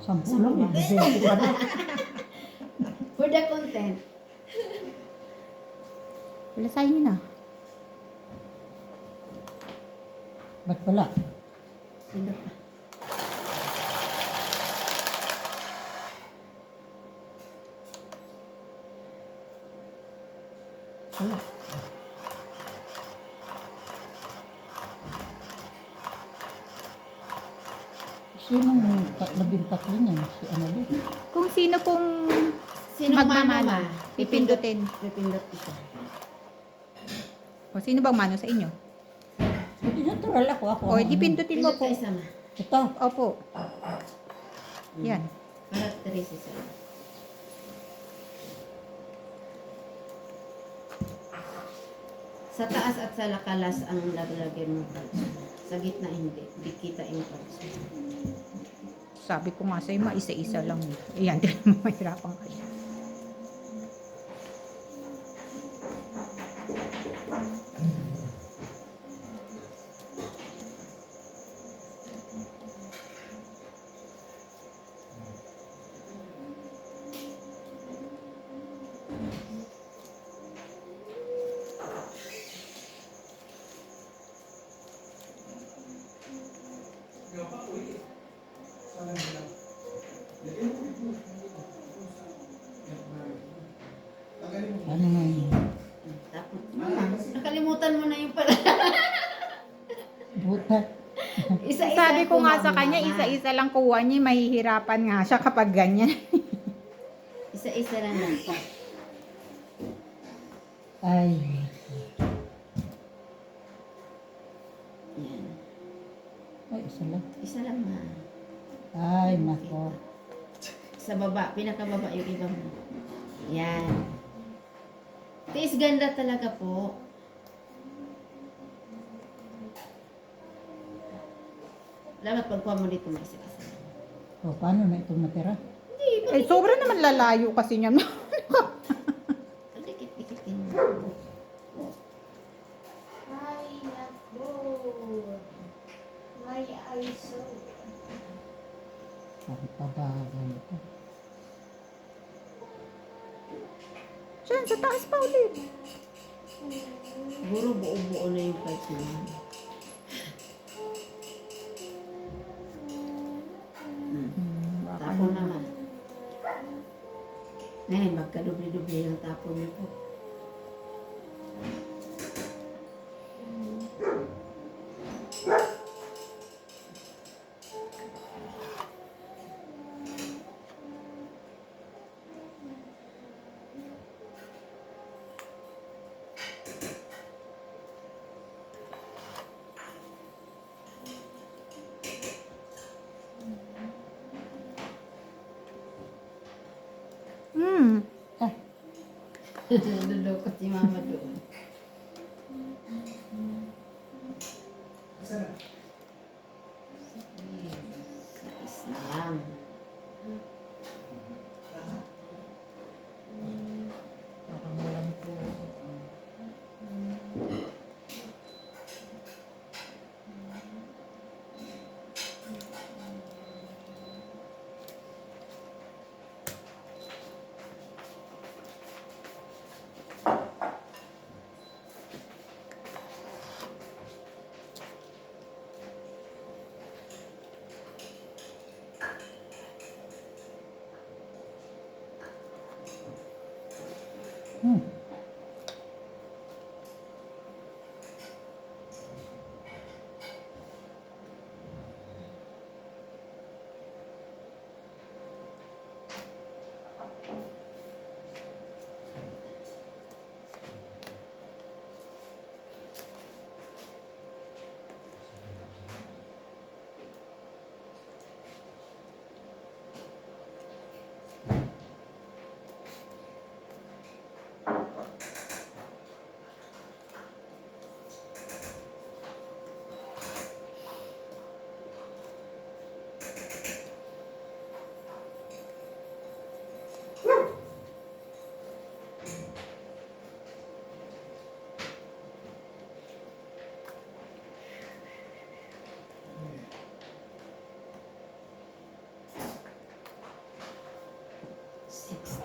Sampu lang, ibibente ka na. For the content. Wala sa'yo na. Ba't pala? Sino pa? Wala. Sinong labing tatlo niyan? Si ano din? Kung sino pong Sino magmamano, mano? pipindutin. Pipindot isa. O sino bang mano sa inyo? Hindi natural ako. O, di pindutin mo Pindot po. ka isa ma. Ito. Opo. Yan. Characteristics isa. Sa taas at sa lakalas ang lalagyan mo kalso. Sa gitna hindi. Di kita yung kalso. Sabi ko nga sa'yo, isa-isa lang. Ayan, din mo mahirapan kayo. Ano nga yun? Tapos, nakalimutan mo na yung pala. Butat. Isa-isa Sabi ko nga sa mama. kanya, isa-isa lang kuha niya, mahihirapan nga siya kapag ganyan. Isa-isa lang lang. Ay. Yan. Ay, isa lang. Isa lang na. Ay, nako. Sa baba, pinakababa yung iba mo. Yan. Tiis ganda talaga po. Dapat pagkuha mo dito may isa-isa. O, paano na itong matira? Eh, sobra naman lalayo kasi niya. Dikit-dikitin mo. Ay, nako. May ISO. Ang pabagal ito. Diyan, sa taas pa ulit. Siguro buo-buo na yung part mo. Tapon naman. Ngayon, magka-dubli-dubli yung tapon niyo po. Ah, Lulukot si mama doon. Sais na lang. parang walang po. Hmm.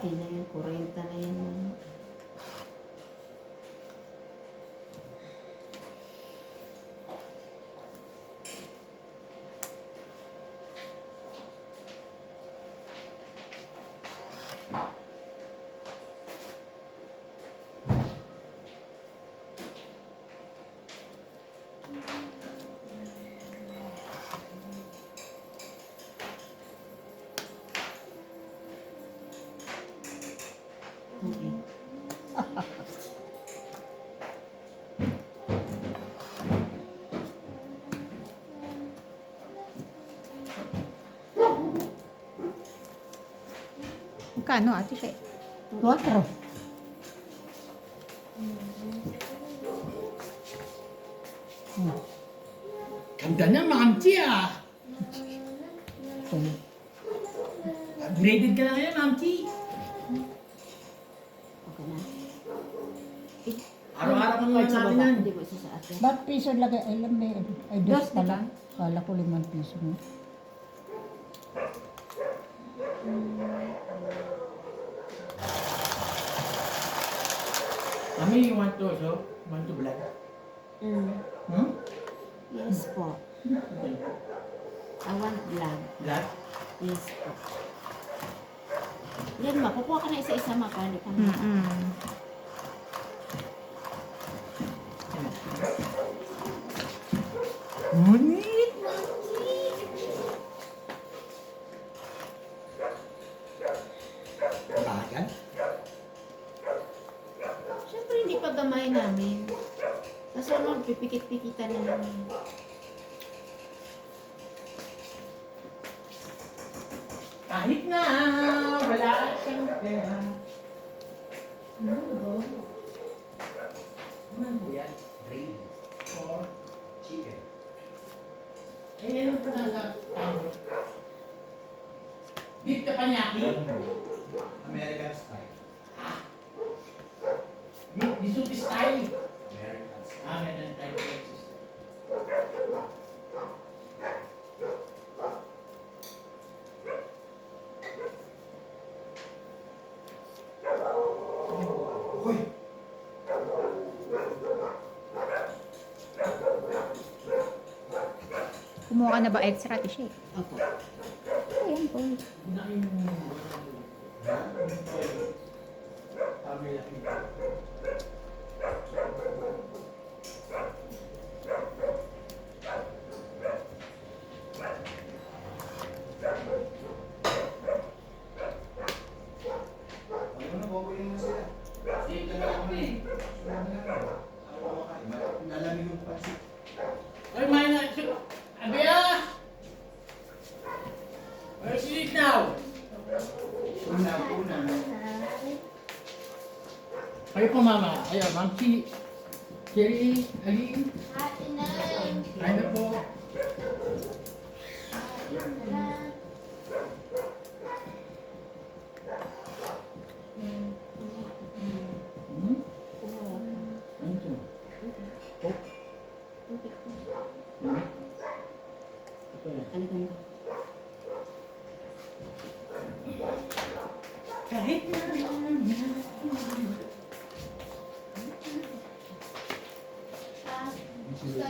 60 na yan, 40 na yan. Mama. Okay. Magkano ate siya? 4. Ganda na, Ma'am Chi ah. Upgraded ka na ngayon, Ma'am Chi. Okay na. Araw-araw kang Card sa namin baba, yan. hindi ko isa sa atin. Ba't piso lagay? Alam mo, ay dos Dos, pala. diba? Kala ko 5 piso mo. Mami, you want to also? Want to black? Mm. Hmm? Yes po. Okay. I want vlog. Black? Yes po. Yan ma, kukuha ka na isa-isa ma, para hindi ka Mm-mm. Ngunit! Bagan? Siyempre hindi pa gamay namin. Kasi ano, pipikit-pikitan na namin. Kahit na wala siyang pera. Ano po yan? Or chicken. Eh, ano pa na beef teppanyaki? American style. Beef Bisuti style. American style. Meron tayo Texas. Uy! Kumuha ka na ba extra ate siya? Opo. Ayan po. Una yung... Kami laki. Ano na, babayin mo sila. Dito na lang kami. Ako kumakain. Nalamig yung pansit. Ay, may na... Abia! Where's it now? Una. Kayo po, Mama. Ayaw, Ma'am Chi. Cherry, Ali. Ay na po. Hmm? Ano ito? Coke? Hmm? Ito yan. Ano ka na? Kahit na Hindi.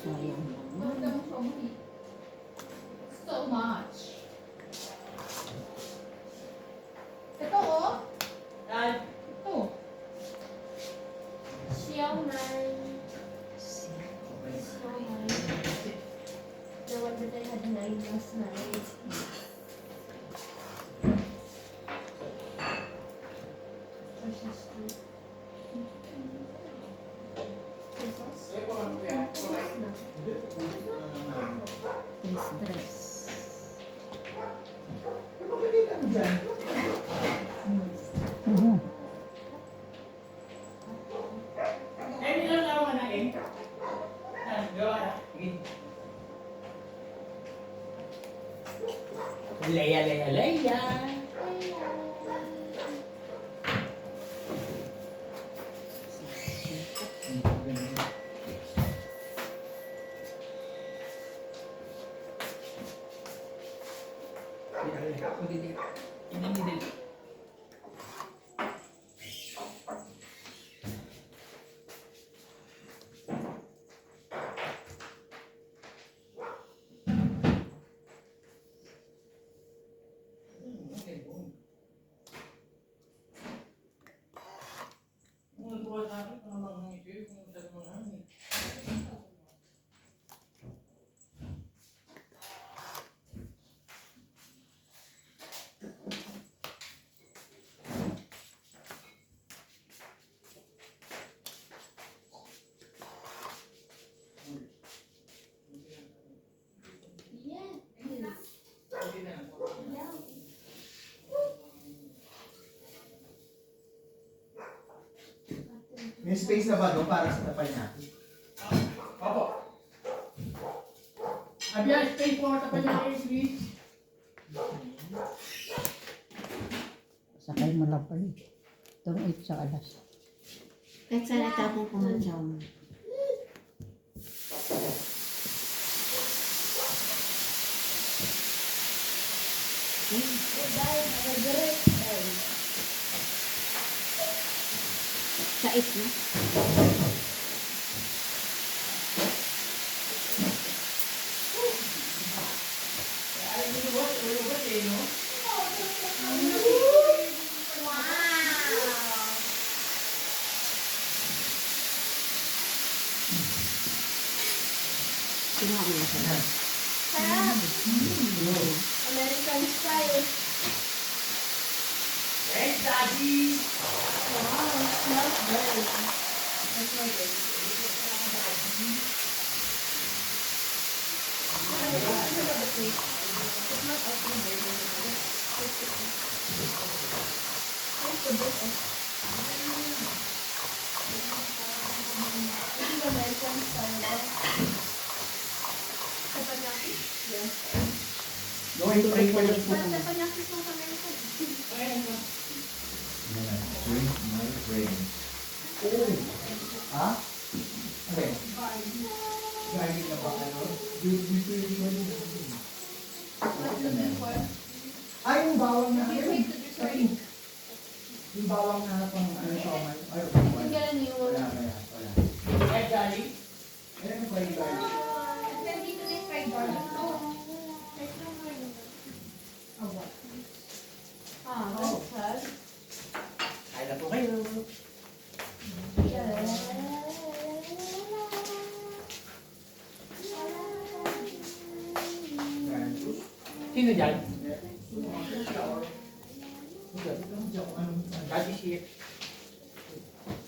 Sayang Huwag naman. ka mo so much. Ito oh. Ito. Xiao Mai. Xiao Mai. The one that I had nine last night. Versus two. Pesos? Pesos na. Stress. Mhm. Leia, Leia, Leia. Ini. May space na ba doon para sa tapay natin? Opo. Abia, stay for the panyaki, please. Sakay mo lang pala. Itong 8 sa alas. Kahit sana tapong pumadyaw mo. Sais na. Kinuha mo na siya. Sarap. American style. Hey, Daddy. Wow, smells good. That's my baby. This is American style. Teppanyaki? Yes. Going to pray for your But teppanyaki is not American. Drink my brain. Ha? Okay. Garlic na ba? Ano? What's the name for? Ay, yung bawang na You make the drink. Yung bawang na pang ano sa omay. Ay, You can get a new Wala, one. wala. Ay, garlic. Kailan mo ba yung garlic? And then dito na yung fried garlic. No. There's no more. Oh, what? Ah, that's sad. Ay, na po kayo. Sino dyan? Daddy shit.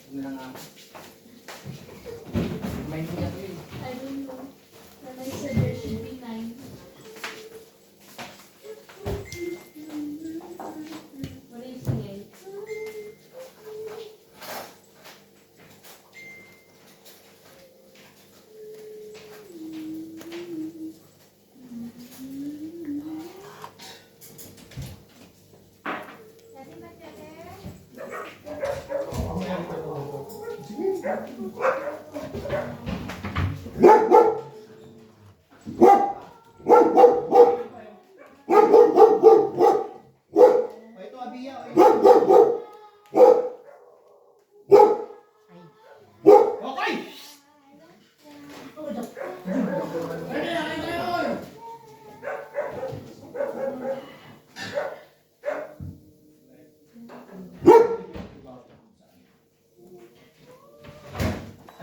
Ano na nga. May niya ko yun. I don't know. And I said there should be 9. What are you singing?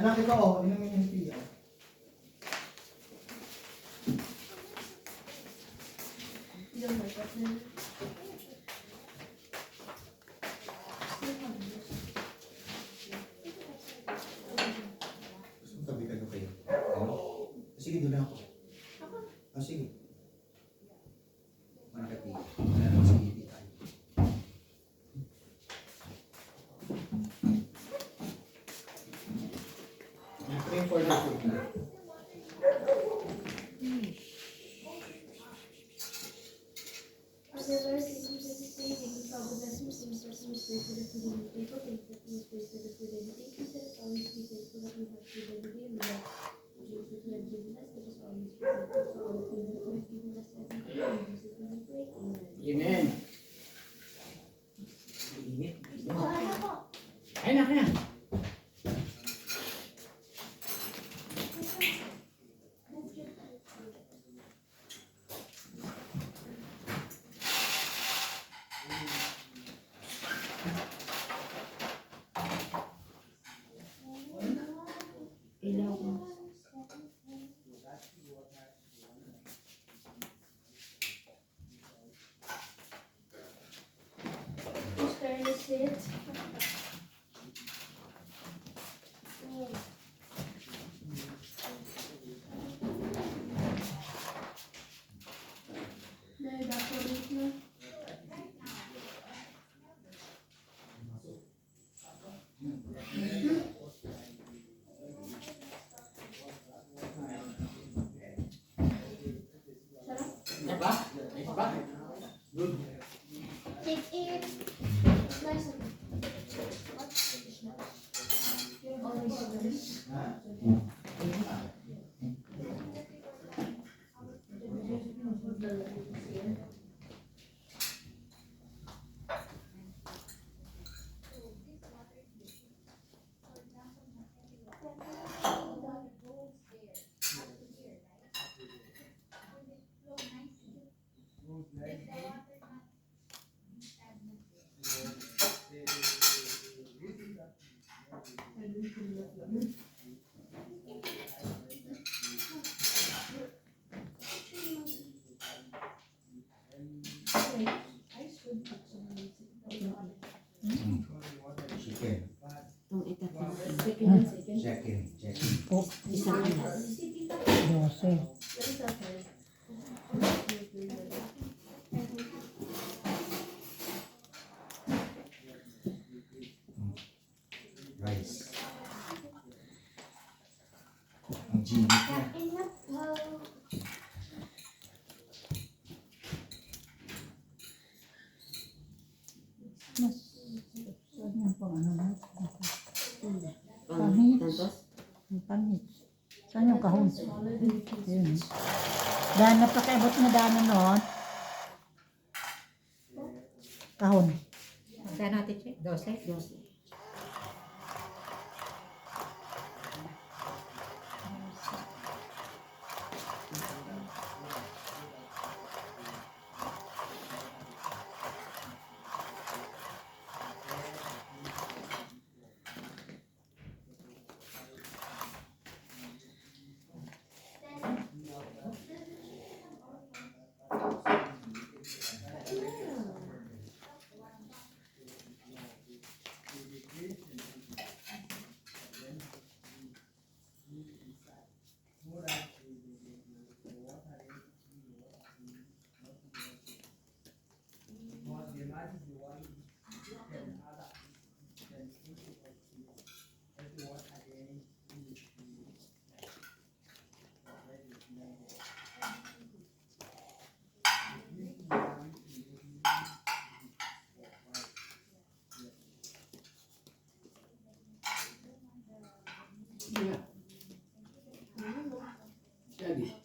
Anak, ito oh, inumin yung tea. Oh. Yung magkat na. Gusto mo tabi ka kayo? Ano? Sige, doon lang ako. Ah, sige. Manakati. Sige, di tayo. You pray for the food na. Amen. Init. Ay, na, kaya. Ilaw ko. Who's trying to sit? Na-evaporate na. Diba? Diba? Good. Take it. Nice. Always nice. Chicken. Itong itatlo. Chicken. Chicken. Po, Isang alas. 12. Rice. Ang ginit niya. Mas, saan yung pang ano na? Tantos? Ang panit. Saan yung kahon? Yun. Dahil napakaibot na dana noon. Kahon. Saan natin check? 12? 12. Yeah. Jadi.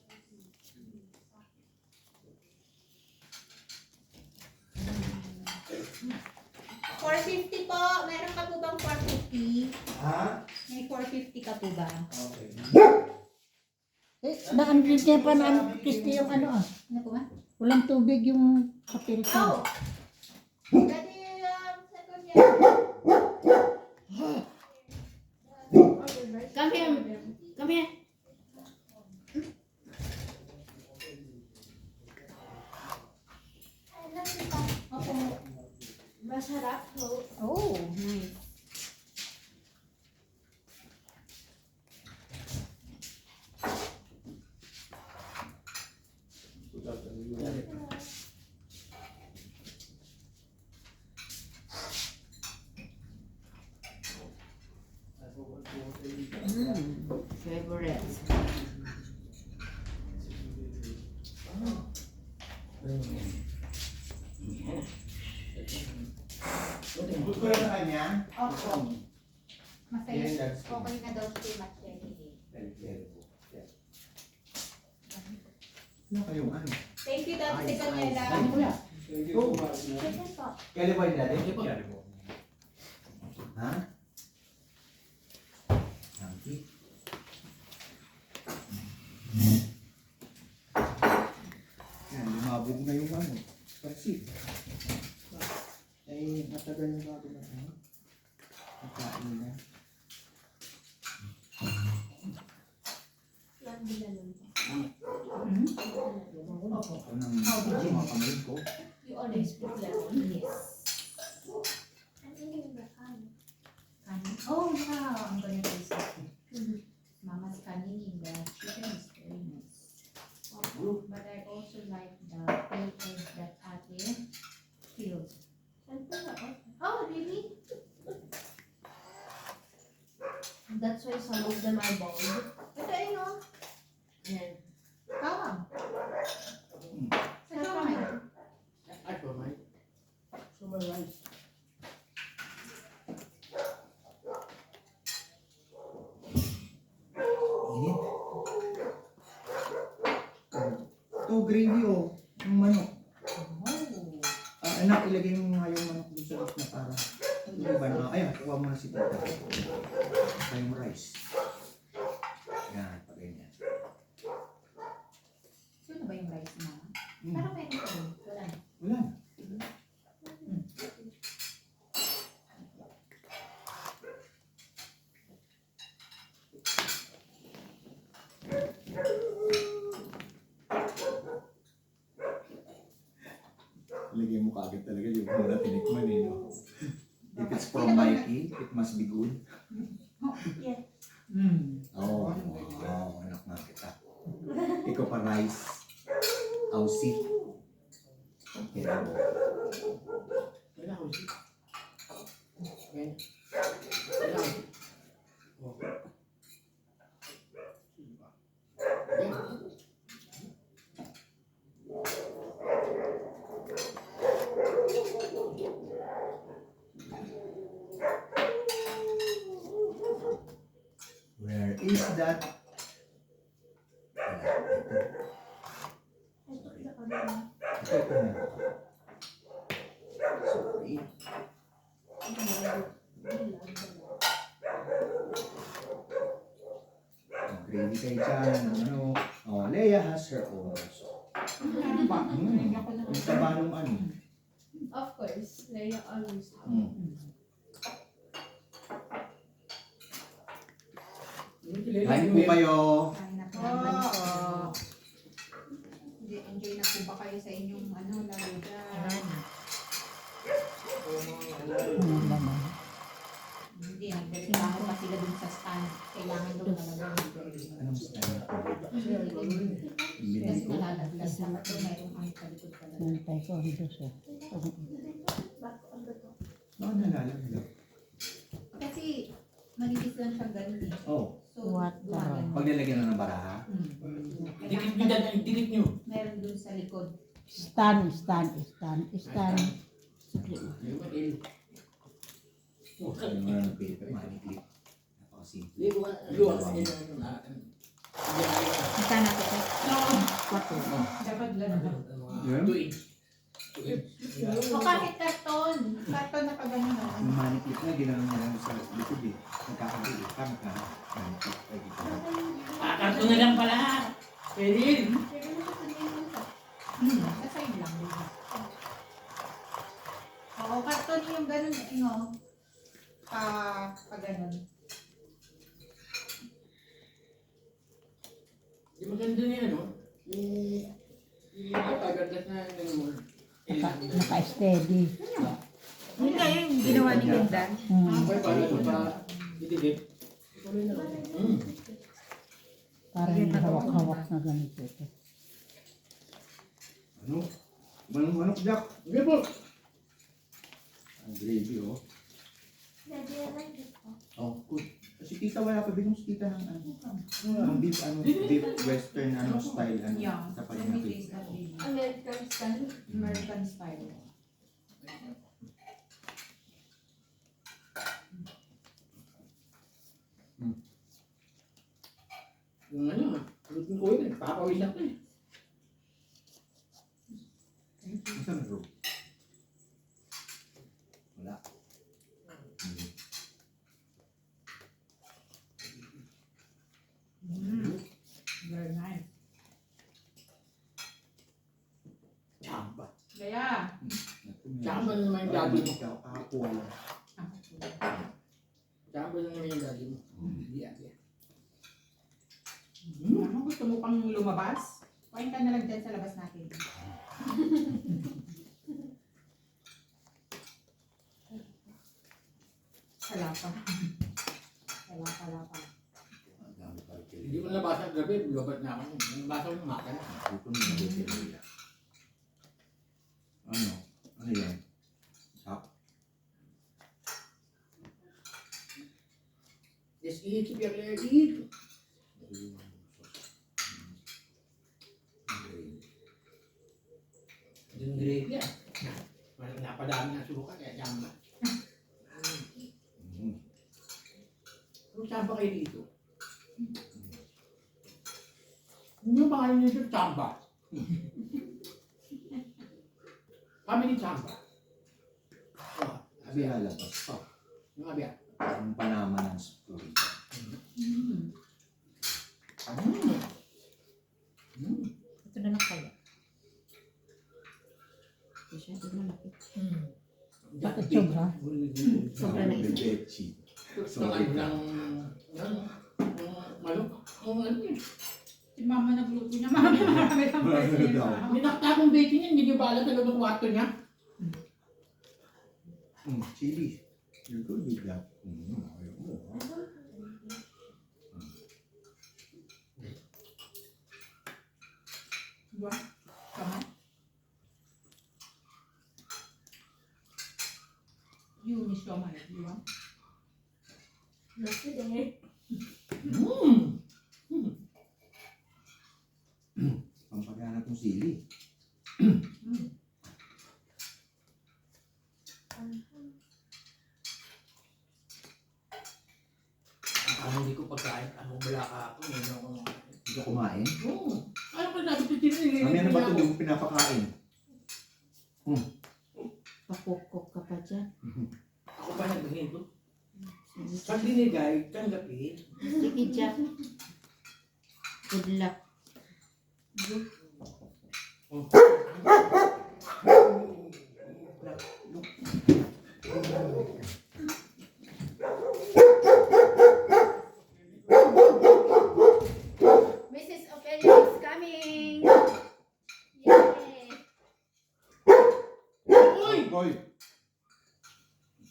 $450 po. Meron ka po bang 450? Ha? May 450 ka po ba? Okay. Eh, na-unbreak niya pa na-kiss yung ano ah. Ano po ba? Walang tubig yung kapil ko. Pwede second yan. Come Come here. Opo. Masarap po. Oh, nice. Favorite. Good ko lang sa kanya. Opo. Masaya. Yeah, that's good. Okay na daw si Machete. Very good. Yeah. Ano kayong ano? Thank you, Dati Daniela. Ano po yan? Oh, Chicken po. kailan po yung dati? Sige po. Ha? Nanti. Yan, lumabog na yung ano. Pansit. Ay, matagal na bago na ano. Nakain na. Lang bilanon po. Ako nang mga kamay ko. You always put lemon? Yes. Ano yung bakan? Oh, wow. I'm gonna taste it. Mama's kanin in the chicken is very nice. But I also like the papers that Ate peeled. Saan po na? Oh, really? That's why some of them are bold. Ito ay no. Yan. Tawag. Sa kamay. Ay, po, may. Summer rice. Init. Ito, gravy oh. Yung manok. Oh. Anak, ilagay mo nga yung manok dun sa loob na para. Ano ba na? Ayan, kuha mo na si tita. Saka yung rice. Yan, pag-ganyan. Sino ba yung rice na? Hmm. Parang meron pa rin. Wala na. Wala na. Lagay mo kagad talaga yung muna tinikman eh. No? If it's from Mikey, it must be good. Oo, anak nga kita. Ikaw pa rice. Aussie. Kaya mo. Wala ko siya. Okay. Wala ko. Oh. Yan. Where is that? Ito na. Sorry. Gravy kayo dyan. Ano? Oh, Leia has her own also. Yung taba nung ano. Of course, Leia always. Kain po kayo. Kain na po naman po. Enjoy na po ba kayo sa inyong ano, lalo dyan? Hindi, nagdalimaho pa sila dun sa stand. Kailangan daw talaga. Anong style? Bili Kasi ko. nalalaglag na ito, mayroong ang kalikod talaga. Nantay ko ang Diyos eh. Bakit nalalaglag? Kasi manipis lang siyang ganun eh. Oh, So, What the- gumagano. pag nilagyan na ng baraha. Dikit nyo dyan, dikit nyo. Meron dun sa likod. Stand. Oh, ano nga ng paper, maniklit. Napakasimple. Ligo ka, ligo ka. Saan natin ito? Oh, Dapat lang. yun? Tuig. O kahit karton. Karton na pag ano. Yung maniklit na, ginanong niya lang sa likod eh. Nagkakali eh. Parang maniklit. Ay, dito. Karton na lang pala. Pwede yun. Sa side lang. Oo, karton yung ganun, pag ganun. Maganda niya, no? Yung pagagat na ano mo. Naka-steady. Yun nga yung ginawa ni Ganda. Okay, paano ito pa ididip? Parang yung hawak-hawak na ganito ito. Ano? Manok, Jack. Sige po. Ang gravy, oh. Daddy, I like this one. Oh, good. Si tita, wala pa. Bigyan mo si tita ng ano. Ang beef, beef western, style, Yeah. Sa Let me pag-nakit. taste that baby. American style. American style. Yung ano, lutin ko yun eh. Papawis ako eh. Masa na, bro? Wala. Very nice. Tsamba. Kaya, Tsamba na naman yung daddy mo. Kakakuha lang. Tsamba na naman yung daddy mo. Yeah. ano gusto mo pang lumabas? Kain ka na lang dyan sa labas natin. Salapa. Salapa. Ang dami pa rin. Hindi ko nabasa gabi, lubat na ako. Nabasa ko yung mata na. Ito na yung Ano? Ano yan? Sap? Just eat, eat. Yung gravy ah. Napadami ng suka kaya tsamba. Kung tsamba kayo dito. Yung pangalan nito tsamba. Family tsamba. Oh, Sabi lalabas pa. yung abya. Ang Panama ng Florida. Ito na lang kaya. Masyado malaki. Bakit sobra? Sobra na isa. Bebechi. Sorry ng manok. Ang ano yun. Si mama nagluto niya. Marami lang Marami daw. Minakta kong baking yan, hindi niyo ba alam talaga ng kwarto niya? Chili. You're good with that. Ayaw mo. Diba? Tama? You miss your man, di ba? Not today. Pampagana tong sili. Ang hindi ko pagkain, ang bala ka ako, hindi ako Hindi ka kumain. Oo. Ano pa sabi ko din Kami ano ba ito? Hindi mo pinapakain. Pakukok ka pa dyan. Ako pa naghinto. Pag dinigay, tanggapin. Sige, Jack. Good luck. Mrs. Ophelia is coming. Yay. Uy! Boy!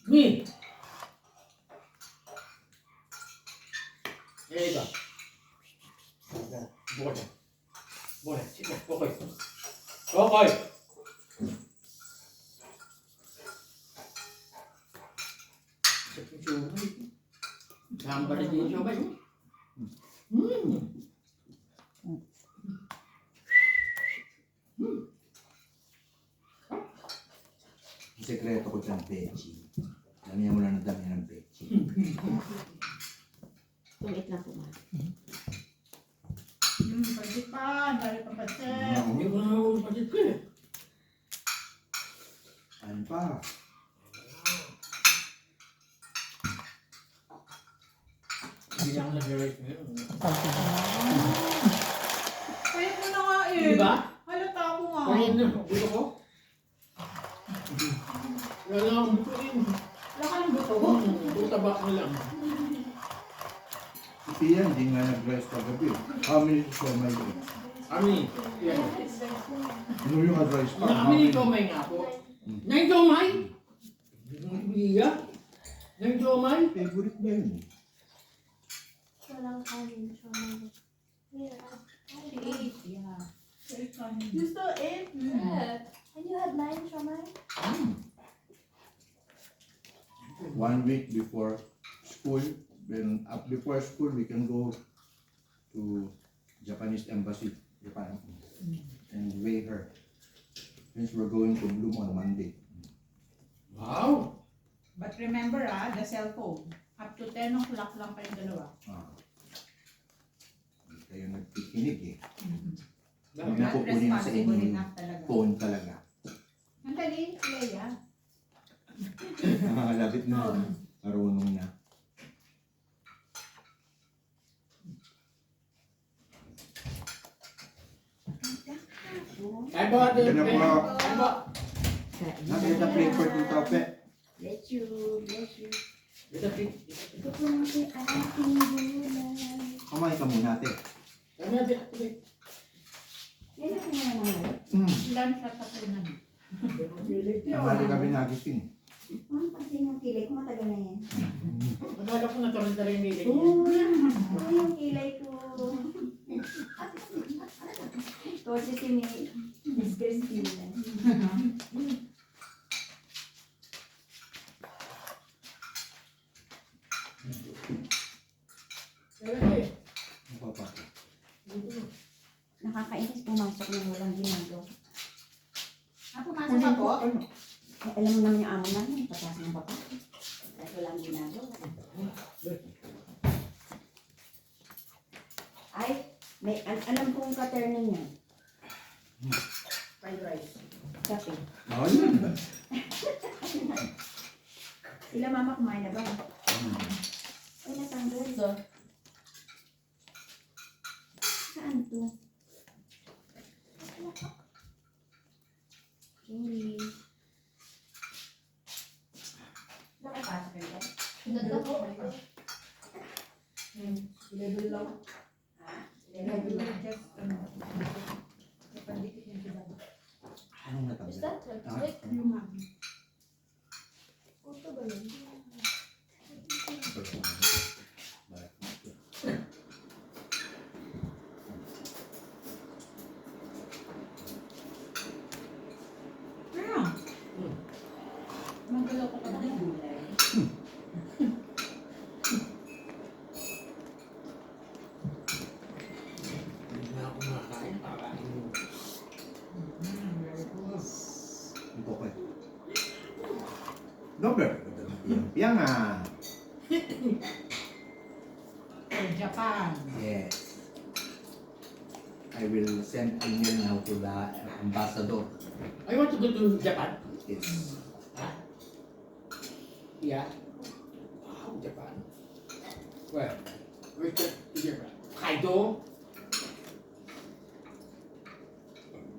Mi! Eh, iba. Buka dyan. Buka dyan. Sige, Kokoy. Kokoy! Sa pinsyumay. Samba rin yung syumay. Ang sekreto ko dyan, Bechi. Damihan mo lang ng damihan ng Bechi. Tumit lang po, ma. Pagkit pa. Dali pa pancit. Hindi ko na ako pasit ko eh. Ano pa? Hindi ako nag-right ngayon. Kaya ko na nga eh. Di ba? Halata ako nga. Ayun na, buto ko. Wala lang akong buto yun. Wala ka ng buto. Buto tabak na lang. Pia, hindi nga nag-rice kagabi. How many siomay yun? Ami, yan. Ano yung nag-rice pa? Ami ni Jomay nga po. Nang Jomay? Iya? Nang Jomay? Favorite niya yun. Walang kanin, siomay. Yeah. She ate, yeah. You still ate? Yeah. And you had 9 siomay? 1 week before school, then before school we can go to Japanese embassy, Japan, and weigh her. Since we're going to Bloom on Monday. Wow! But remember the cellphone. Up to 10 o'clock lang kayong dalawa. Hindi kayo nagkikinig eh. Hindi Bakit? na kukunin sa Responsible inyong enough talaga. phone talaga. Ang dali, Leia. Nakakalapit na, marunong na. Ay, ba? Yan na po. Ay, ba? Nakita plate for 2,000. Bless you, bless you. Ito, tit. Ito po natin ating gulay. Kumain ka muna, ate. Ano natin? Ito, Yan ang mga naman. Lunch at tapunan. Nabali kami nagising. Ano kasi yung kilay ko matagal na yan? Akala ko nagkaroon na rin nila. Oo, yung kilay ko. Kasi si Miss Christina. Ano pa pa? Nakakainis pumasok ng walang ginagawa. Pumasok ako? Eh, alam mo naman yung amo namin, patas ng baba. Kahit walang ginagawa. Ay, may alam kong katerno niya. Fried rice. Kape. Ayun. Sila mama kumain na ba? Ay, natanggal. Saan to? Chili. Nakapasok kayo? Ganda po. Level lang. Level lang. Just, napandikit yung sila. Anong Is natanggal? that lipstick? Yung mami. Ito ba yun? Kaya. Magalaw ko pa ng gulay. Hindi na ako makakain para ano. Very good. Ito ko eh. Dober. Piyang ah. For Japan. Yes. I will send email now to the ambassador. I want to go to Japan. Yes. Yeah. Wow, Japan. Where? Where's the Japan? Kaido?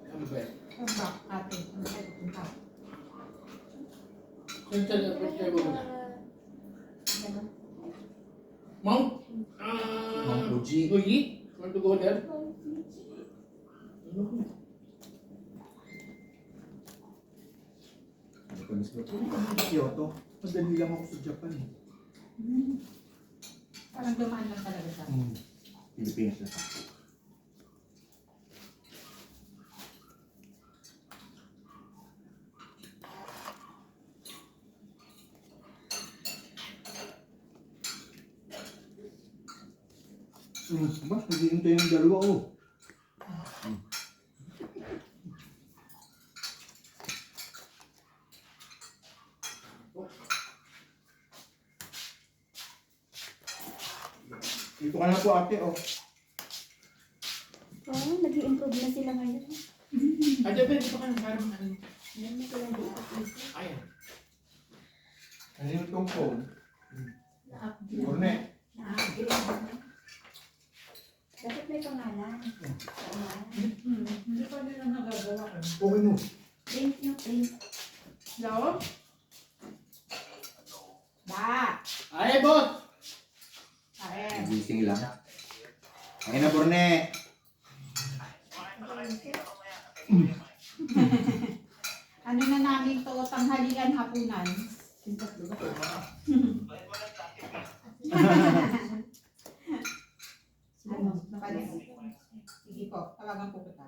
Ano ba? Come back, ate. Ano tayo pupunta? Saan tayo muna? Mount? Mount Fuji. Fuji? Want to go there? Ano ka mismo? Kyoto. Madali lang ako sa Japan eh. Parang dumaan lang talaga sa Pilipinas na sa. Mas, naghihintay ng dalawa oh. Dito ka na po ate oh. Oh, nag-i-improve na sila ngayon. Ay, Japan, dito ka na. Parang ano. Yan na sila dito. Ayan. Ano yung itong phone? na-upgrade. Orne. Na-upgrade. Dapat may pangalan. Hindi pa nila nagagawa. Okay mo. Print nyo, print. Hello? Ba! Ay, boss! Pare. Gising lang. Ano na namin to, tanghalian, hapunan. Ano, napalis. Sige po, tawagan po kita.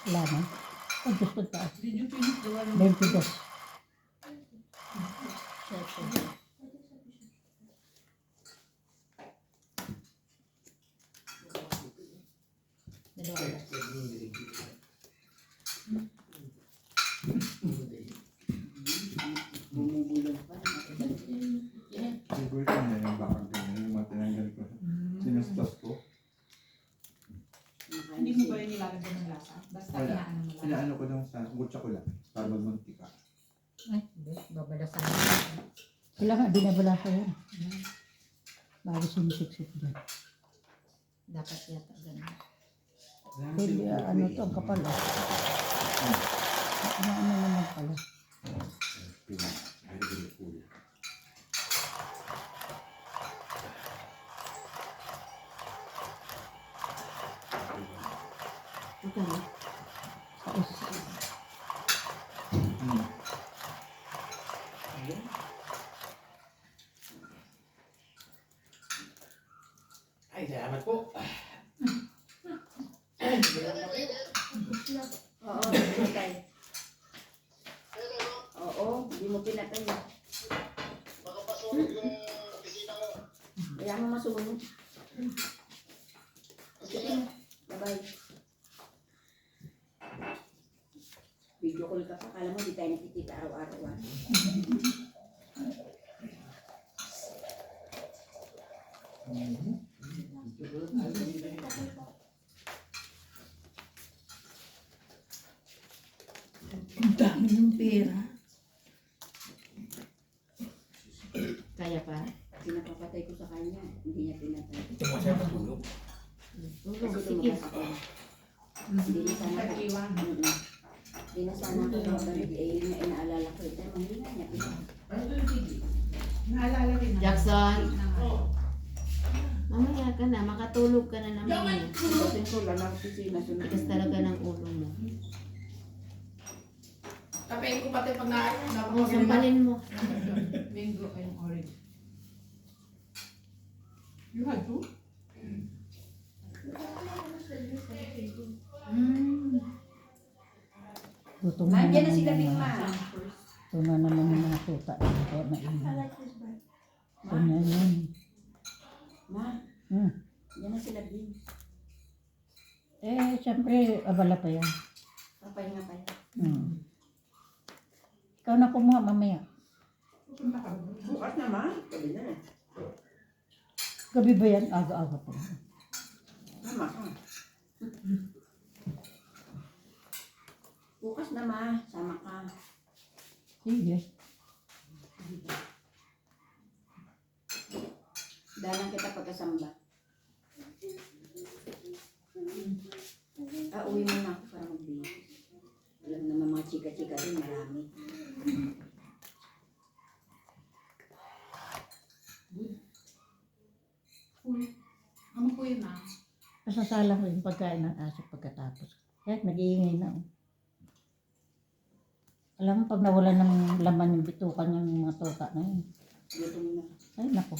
Wala na. Ang gusto taas. 22. Favorite ko na yung bakang ganyan, yung matinanggal ko. Sinastas ko. Hindi mo ba yung nilalagyan ng lasa? Basta Wala. inaano mo lang. Inaano ko lang sa mutsa ko lang. Para magmantika. Ay, hindi. Babalasan. Wala nga, binabalasa yan. Bago sinisiksik dyan. Dapat yata ganun. Pwede, ano to, ang kapal. Ano naman pala. Very cool. Okay na. Ay, salamat po. Oo, pinatay. Oo, hindi mo pinatay. Kaya mo masumunod. Sige, bye-bye. Video call ka pa, kala mo di tayo nakikita araw-araw. Ang dami ng pera. Kaya pa? Pinapapatay ko sa kanya, hindi niya pinatay. Ito mo siya matulog. Kasi tumakas ako. Hindi na sana ako. Nag-iwan. Hindi na sana ako mabalik. Eh, yun nga inaalala ko. Ito, mahina niya. Naalala rin naman. Jackson! Oo. Mamaya ka na, makatulog ka na naman. Kasi ko lang ang opisina. Tigas talaga ng ulo mo. Kapain ko pati pag na Oh, sampalin mo. Mango and orange. You had two? Gutom na Nandiyan na naman sila yung Big mga- Ma. Ito na naman yung mga tuta. Kaya mainit. Ganyan yun. Ma, Hmm. yan na sila Big. Eh, siyempre, abala pa yan. Papahinga pa yan. Hmm. Ikaw na kumuha mamaya. Pupunta ka ba? Bukas naman. Sabi na eh. Gabi ba yan? Aga-aga pa. Tama ka. Bukas na ma, sama ka. Sige. Dalang kita pagkasamba. Uwi mo na ako para magbihis. Alam naman mga chika-chika rin, marami. Full. Ano po yun ah? Masasalang ko yung pagkain ng aso pagkatapos. Kaya nag-iingay na. Oh. Alam mo, pag nawala ng laman yung bitukan yung mga tuta na yun. Gutom na. Ay, nako.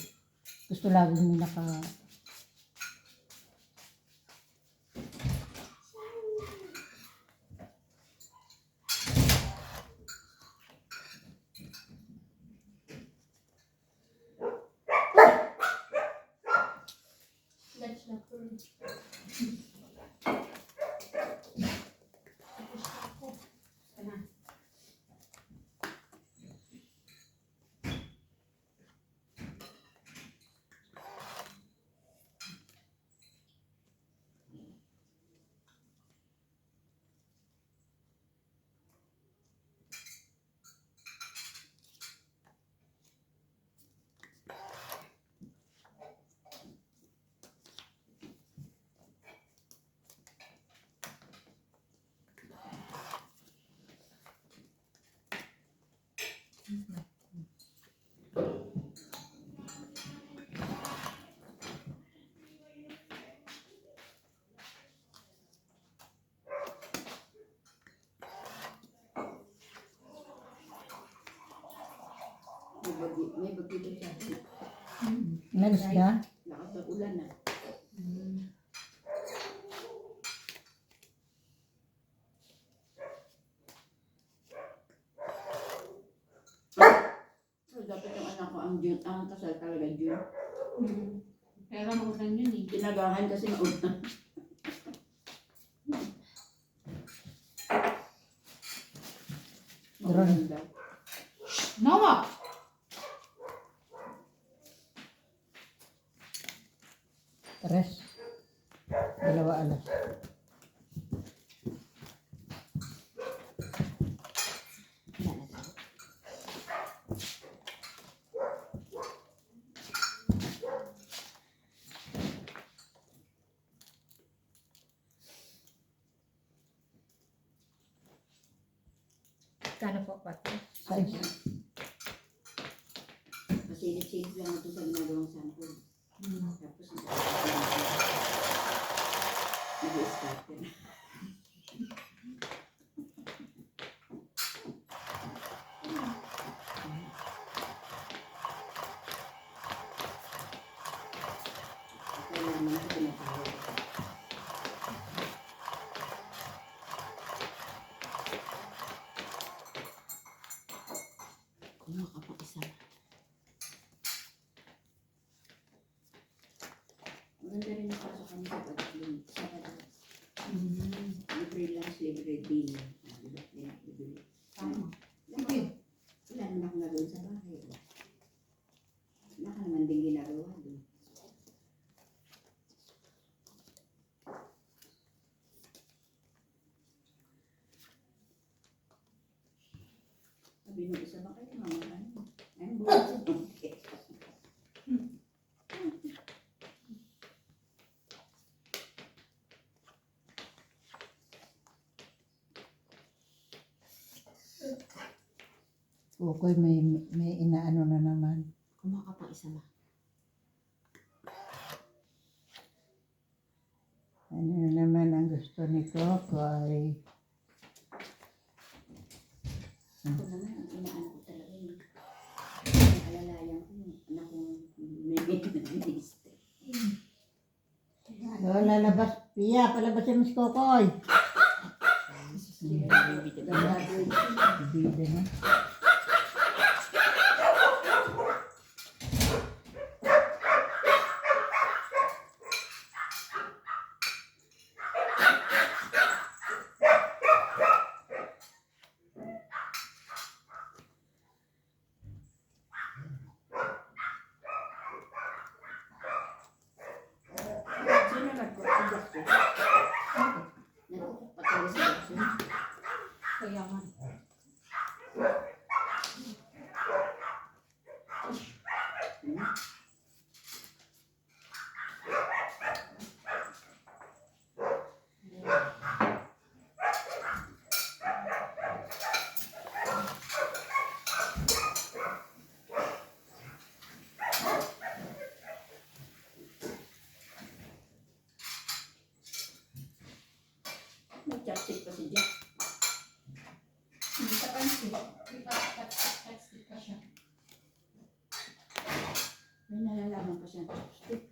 Gusto laging nila ka... That's not good. may bagyo daw siya. Nalis na? Lakas ng ulan na. So, dapat yung anak ko ang June, ang kasal talaga June. Pero maulan yun eh. Pinagahan kasi maulan. Maulan daw. Noah! Tres. Dalawa alas. Kano po, pati? Size. Masilip-silip lang ito sa ginagawang sample. Tapos nag-i-start ka na. Kailangan mo na pinatawag. Kung makapag-isa. Maganda rin ang pasok kami sa pag-ibig. Sa pag-ibig. Libre lunch, libre dinner. Libre. Tama. Wala naman akong gagawin sa bahay. Wala ka naman din ginagawa doon. Sabi nung isa ba kayo, mama ka na? Ay, buwan sa tungke. Ukoy may inaano na naman. Kumakapang-isa ba? Ano na naman ang gusto nito kay Ako naman, ang inaano ko talaga yun. Ang alalayan ko, yung anak kong may minister. lalabas. Pia, palabasin mo si Kokoy. Bida na. Sino nagkukudok ko? Nagkukupatay sa doktor. Kaya nga. May chopstick pa si Jack. Hindi ka pansin. Di ba text pa siya? May nalalaman pa siyang chopstick.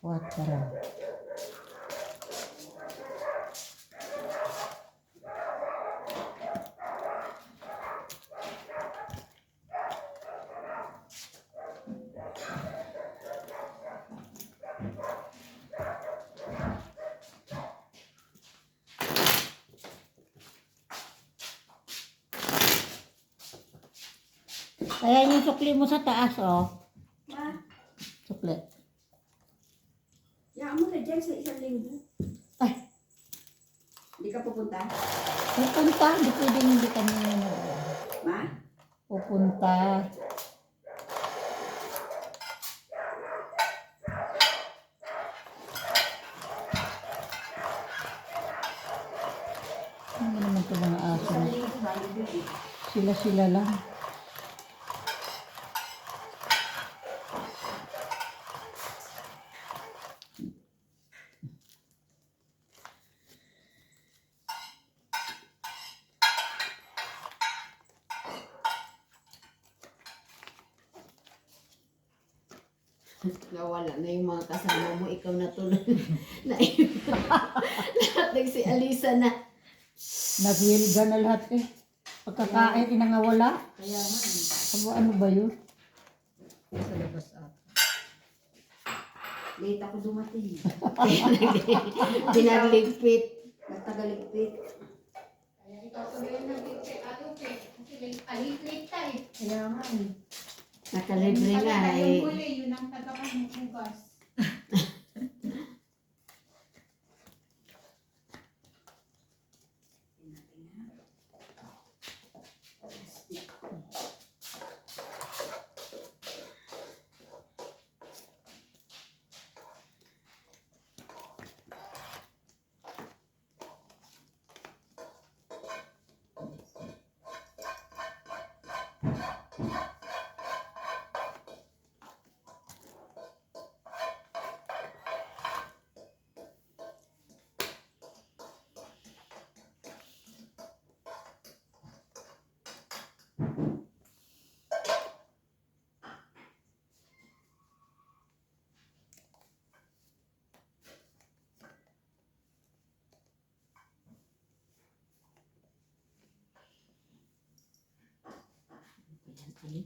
4. Kaya yung sukli mo sa taas, oh. Ma, Sukli. yaan mo na dyan sa isang linggo. Ay. Hindi ka pupunta? Pupunta. Hindi pwedeng hindi kami Ma? pupunta. Ano naman ito mga aso? Isang linggo ba? Hindi. Sila-sila lang. Nawala na yung mga kasama mo, ikaw na tuloy. na lahat si Alisa na. Nagwilga na lahat eh. Pagkakain, inangawala. Kaya nga. Ano ba yun? Late ako dumating. Pinagligpit. Nagtagaligpit. Kaya ikaw tuloy yung nag-check out kasi late tayo. Kaya nga eh. Nakalibre nga Talaga eh. yung huli, yun ang tagapagmukugas.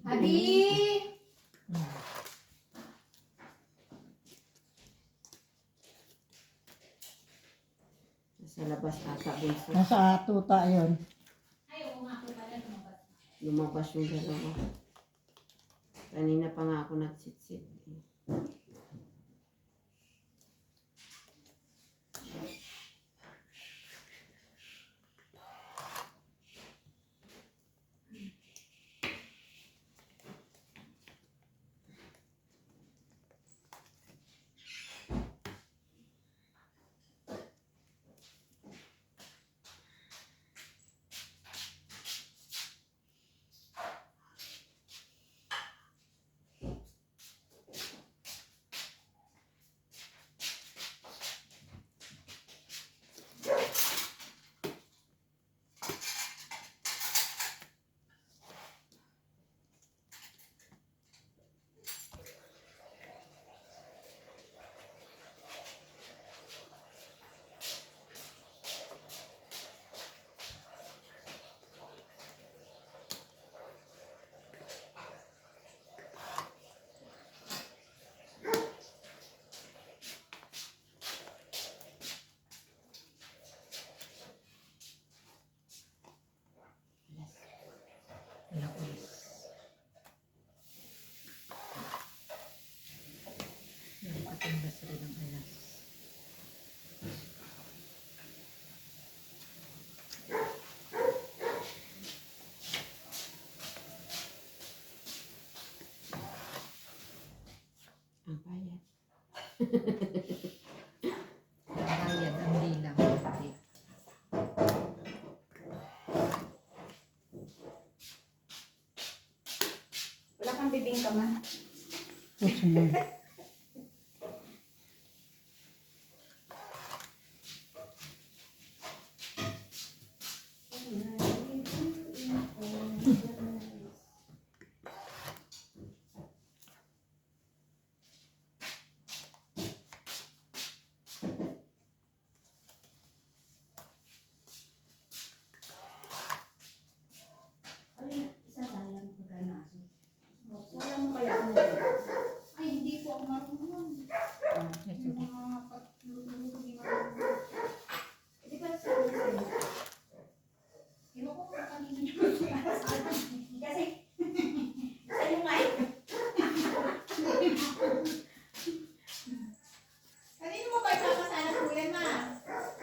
Hadi! Sa labas ata bunso. Nasa tuta yun. Ay, oo nga po pala lumabas. Lumabas yung dalawa. Kanina pa nga ako nagsitsit. Ang bayad. Bayad ang bilang. Wala kang bibingka man. Puso mo.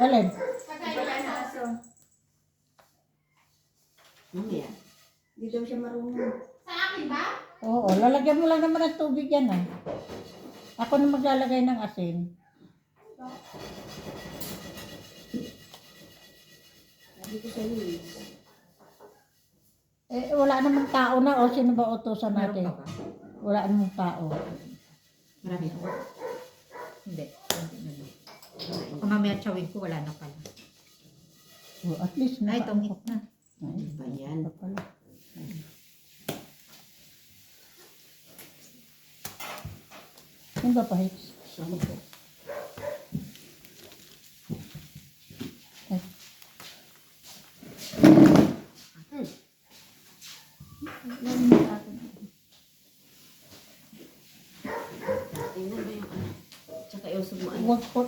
Alin? Wala na aso. Mamaya. Hindi daw siya marunong. Sa akin ba? Oo, lalagyan mo lang naman ng tubig yan ah. Ako na maglalagay ng asin. Sabi ko sa'yo eh. Wala namang tao na o sino ba utusan Meron natin? pa ba? Wala namang tao. Marami ako. Hindi. Konti na lang. Kung mamaya tsawin ko, wala na pala. At least Ay, tungit na. Ay, Ba yan? ito pala. Yung ba pa, Hicks? Ay. Tingnan ba yung ano? Tsaka iusog mo ano? Huwag po,